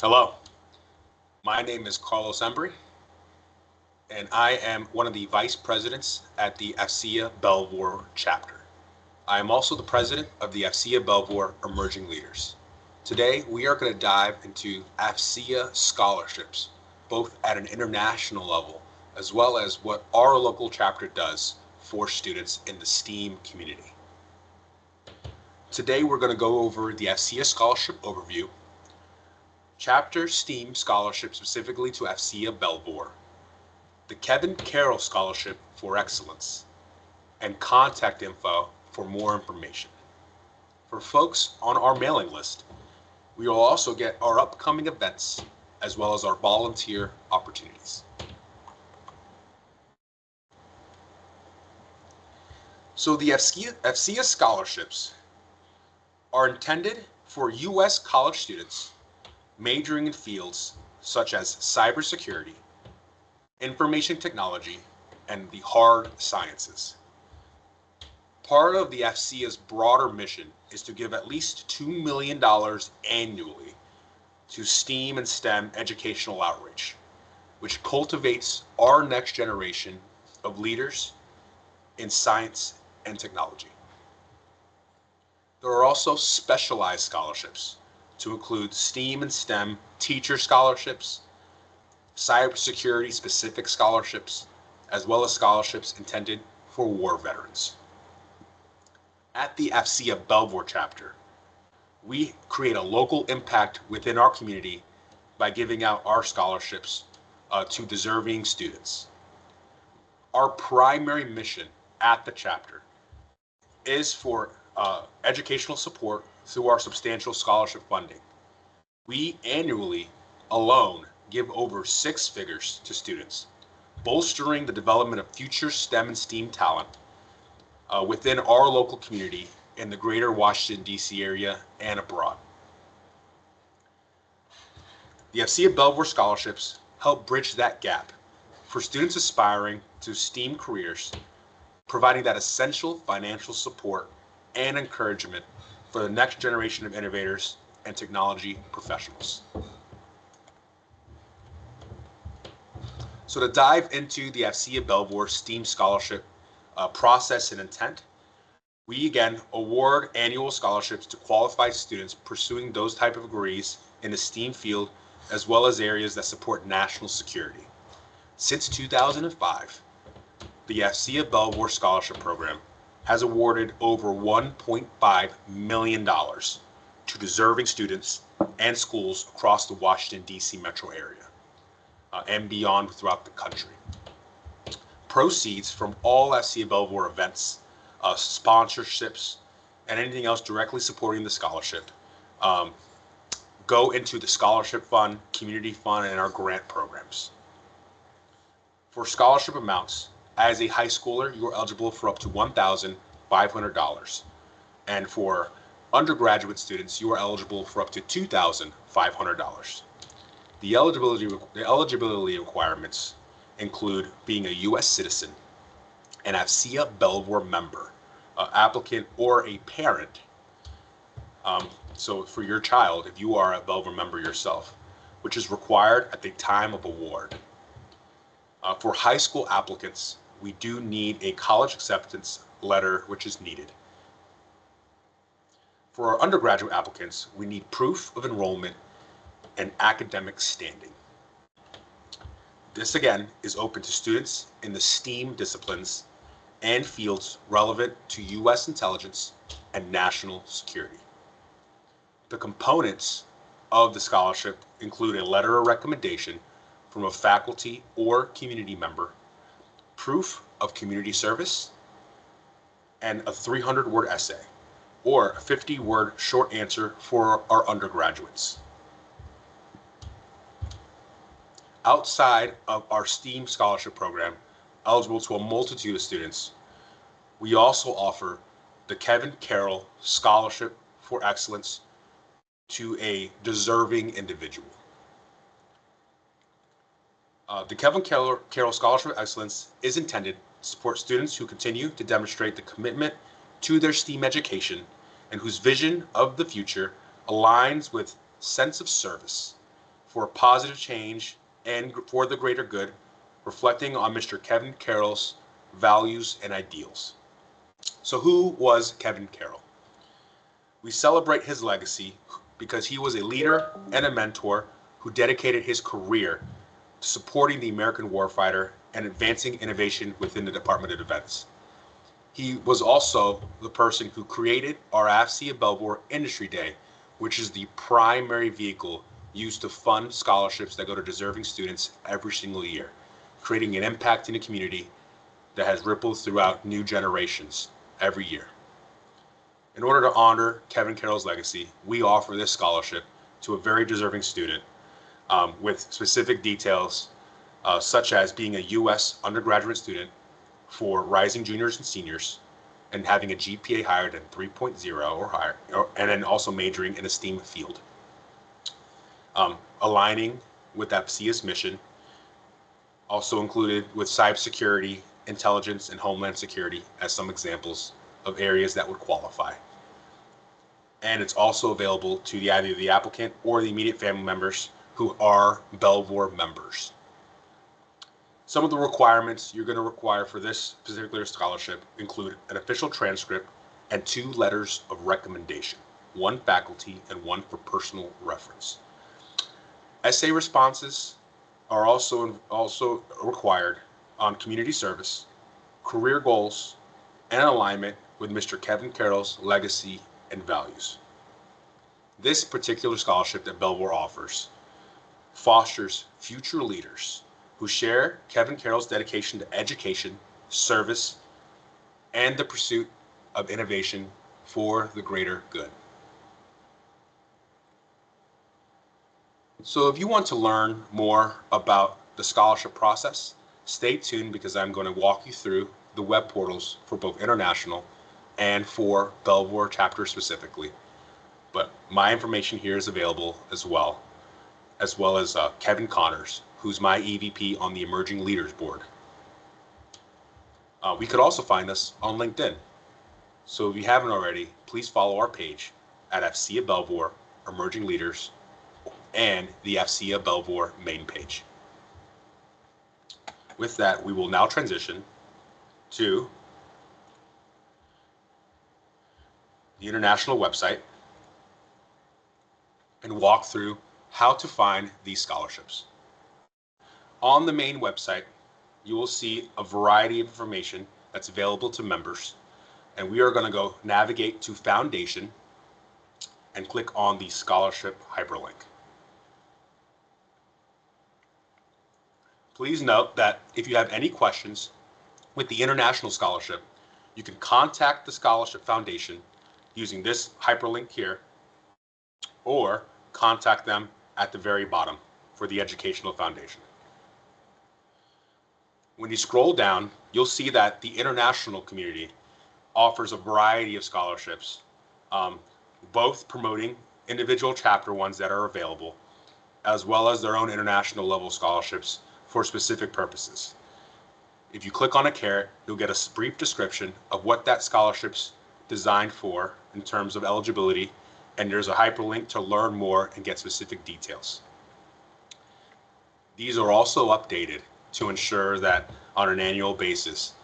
Hello, my name is Carlos Embury, and I am one of the vice presidents at the AFCEA Belvoir chapter. I am also the president of the AFCEA Belvoir Emerging Leaders. Today, we are going to dive into AFCEA scholarships, both at an international level, as well as what our local chapter does for students in the STEAM community. Today, we're going to go over the AFCEA scholarship overview, chapter STEAM scholarship specifically to AFCEA Belvoir, the Kevin Carroll Scholarship for Excellence, and contact info for more information. For folks on our mailing list, we will also get our upcoming events as well as our volunteer opportunities. So the AFCEA scholarships are intended for U.S. college students majoring in fields such as cybersecurity, information technology, and the hard sciences. Part of the AFCEA's broader mission is to give at least $2 million annually to STEAM and STEM educational outreach, which cultivates our next generation of leaders in science and technology. There are also specialized scholarships to include STEAM and STEM teacher scholarships, cybersecurity specific scholarships, as well as scholarships intended for war veterans. At the AFCEA Belvoir chapter, we create a local impact within our community by giving out our scholarships to deserving students. Our primary mission at the chapter is for educational support through our substantial scholarship funding. We annually alone give over 6 figures to students, bolstering the development of future STEM and STEAM talent within our local community in the greater Washington, D.C. area and abroad. The AFCEA Belvoir scholarships help bridge that gap for students aspiring to STEAM careers, providing that essential financial support and encouragement for the next generation of innovators and technology professionals. So to dive into the AFCEA Belvoir STEAM scholarship process and intent, we again award annual scholarships to qualified students pursuing those type of degrees in the STEAM field, as well as areas that support national security. Since 2005, the AFCEA Belvoir Scholarship Program has awarded over $1.5 million to deserving students and schools across the Washington, D.C. metro area and beyond throughout the country. Proceeds from all AFCEA Belvoir events, sponsorships, and anything else directly supporting the scholarship go into the scholarship fund, community fund, and our grant programs. For scholarship amounts, as a high schooler, you are eligible for up to $1,500. And for undergraduate students, you are eligible for up to $2,500. The eligibility requirements include being a U.S. citizen, an AFCEA Belvoir member, applicant, or a parent. So for your child, if you are a Belvoir member yourself, which is required at the time of award. For high school applicants, we do need a college acceptance letter, which is needed. For our undergraduate applicants, we need proof of enrollment and academic standing. This again is open to students in the STEAM disciplines and fields relevant to U.S. intelligence and national security. The components of the scholarship include a letter of recommendation from a faculty or community member, proof of community service, and a 300-word essay, or a 50-word short answer for our undergraduates. Outside of our STEAM scholarship program, eligible to a multitude of students, we also offer the Kevin Carroll Scholarship for Excellence to a deserving individual. The Kevin Carroll Scholarship of Excellence is intended to support students who continue to demonstrate the commitment to their STEAM education and whose vision of the future aligns with sense of service for positive change and for the greater good, reflecting on Mr. Kevin Carroll's values and ideals. So who was Kevin Carroll? We celebrate his legacy because he was a leader and a mentor who dedicated his career to supporting the American warfighter and advancing innovation within the Department of Defense. He was also the person who created our AFCEA Belvoir Industry Day, which is the primary vehicle used to fund scholarships that go to deserving students every single year, creating an impact in the community that has rippled throughout new generations every year. In order to honor Kevin Carroll's legacy, we offer this scholarship to a very deserving student with specific details such as being a U.S. undergraduate student for rising juniors and seniors and having a GPA higher than 3.0 or higher, and then also majoring in a STEAM field. Aligning with AFCEA's mission, also included with cybersecurity, intelligence, and homeland security as some examples of areas that would qualify. And it's also available to either the applicant or the immediate family members who are Belvoir members. Some of the requirements you're going to require for this particular scholarship include an official transcript and 2 letters of recommendation, 1 faculty and 1 for personal reference. Essay responses are also required on community service, career goals, and alignment with Mr. Kevin Carroll's legacy and values. This particular scholarship that Belvoir offers fosters future leaders who share Kevin Carroll's dedication to education, service, and the pursuit of innovation for the greater good. So if you want to learn more about the scholarship process, stay tuned because I'm going to walk you through the web portals for both international and for Belvoir chapter specifically. But my information here is available as well as Kevin Connors, who's my EVP on the Emerging Leaders Board. We could also find us on LinkedIn. So if you haven't already, please follow our page at AFCEA Belvoir Emerging Leaders and the AFCEA Belvoir main page. With that, we will now transition to the international website and walk through how to find these scholarships. On the main website, you will see a variety of information that's available to members, and we are going to go navigate to Foundation and click on the scholarship hyperlink. Please note that if you have any questions with the international scholarship, you can contact the Scholarship Foundation using this hyperlink here, or contact them at the very bottom for the Educational Foundation. When you scroll down, you'll see that the international community offers a variety of scholarships, both promoting individual chapter ones that are available, as well as their own international level scholarships for specific purposes. If you click on a caret, you'll get a brief description of what that scholarship's designed for in terms of eligibility, and there's a hyperlink to learn more and get specific details. These are also updated to ensure that on an annual basis,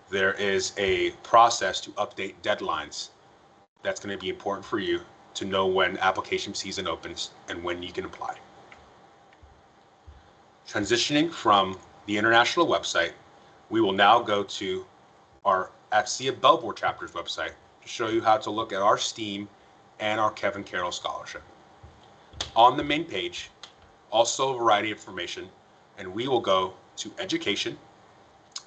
there is a process to update deadlines. That's going to be important for you to know when application season opens and when you can apply. Transitioning from the international website, we will now go to our AFCEA Belvoir chapter's website to show you how to look at our STEAM and our Kevin Carroll scholarship. On the main page, also a variety of information, and we will go to education,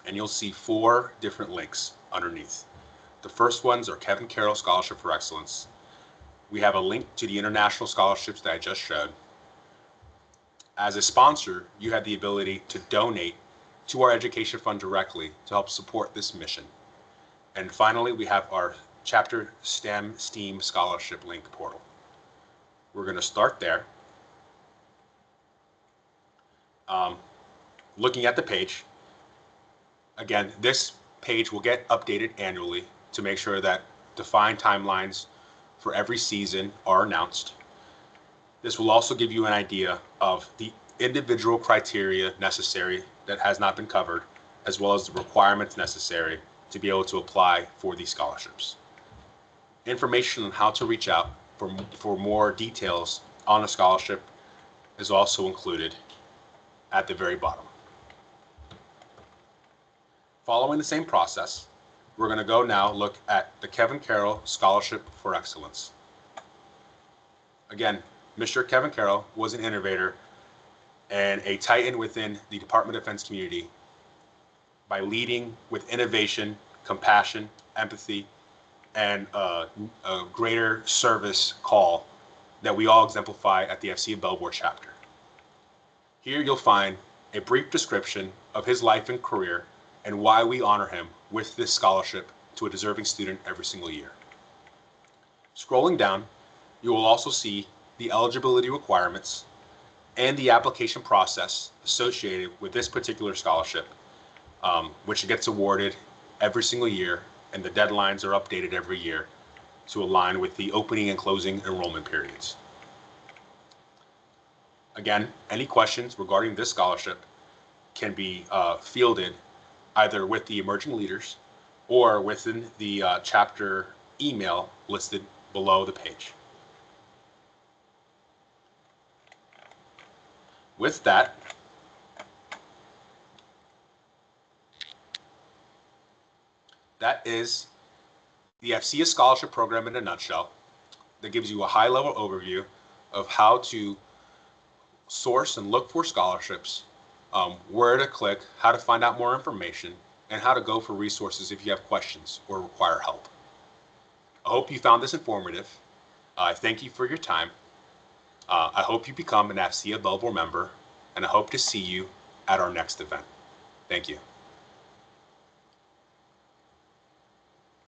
and you'll see 4 different links underneath. The first ones are Kevin Carroll Scholarship for Excellence. We have a link to the international scholarships that I just showed. As a sponsor, you have the ability to donate to our education fund directly to help support this mission. And finally, we have our chapter STEAM scholarship link portal. We're going to start there. Looking at the page, again, this page will get updated annually to make sure that defined timelines for every season are announced. This will also give you an idea of the individual criteria necessary that has not been covered, as well as the requirements necessary to be able to apply for these scholarships. Information on how to reach out for more details on a scholarship is also included at the very bottom. Following the same process, we're going to go now look at the Kevin Carroll Scholarship for Excellence. Again, Mr. Kevin Carroll was an innovator and a titan within the Department of Defense community by leading with innovation, compassion, empathy, and a greater service call that we all exemplify at the AFCEA Belvoir chapter. Here you'll find a brief description of his life and career and why we honor him with this scholarship to a deserving student every single year. Scrolling down, you will also see the eligibility requirements and the application process associated with this particular scholarship, which gets awarded every single year, and the deadlines are updated every year to align with the opening and closing enrollment periods. Again, any questions regarding this scholarship can be fielded either with the emerging leaders or within the chapter email listed below the page. With that, that is the AFCEA Scholarship Program in a nutshell. That gives you a high-level overview of how to source and look for scholarships, where to click, how to find out more information, and how to go for resources if you have questions or require help. I hope you found this informative. I thank you for your time. I hope you become an AFCEA Belvoir member, and I hope to see you at our next event. Thank you.